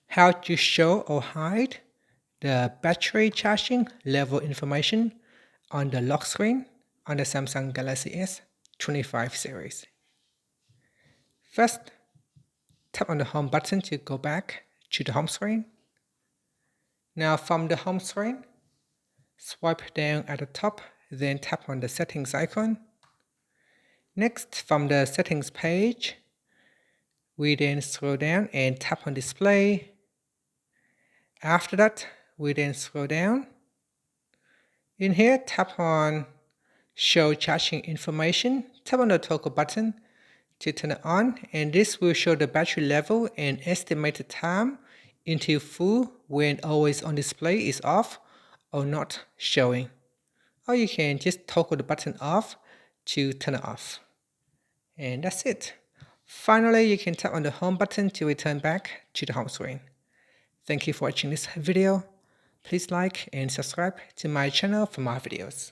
how to show or hide the battery charging level information on the lock screen on the Samsung Galaxy S25 series. First, tap on the home button to go back to the home screen. Now from the home screen, swipe down at the top, then tap on the settings icon. Next, from the settings page, we then scroll down and tap on display. After that, we then scroll down. In here, tap on show charging information. Tap on the toggle button to turn it on, and this will show the battery level and estimated time until full when always on display is off or not showing. Or you can just toggle the button off to turn it off. And that's it. Finally, you can tap on the home button to return back to the home screen. Thank you for watching this video. Please like and subscribe to my channel for more videos.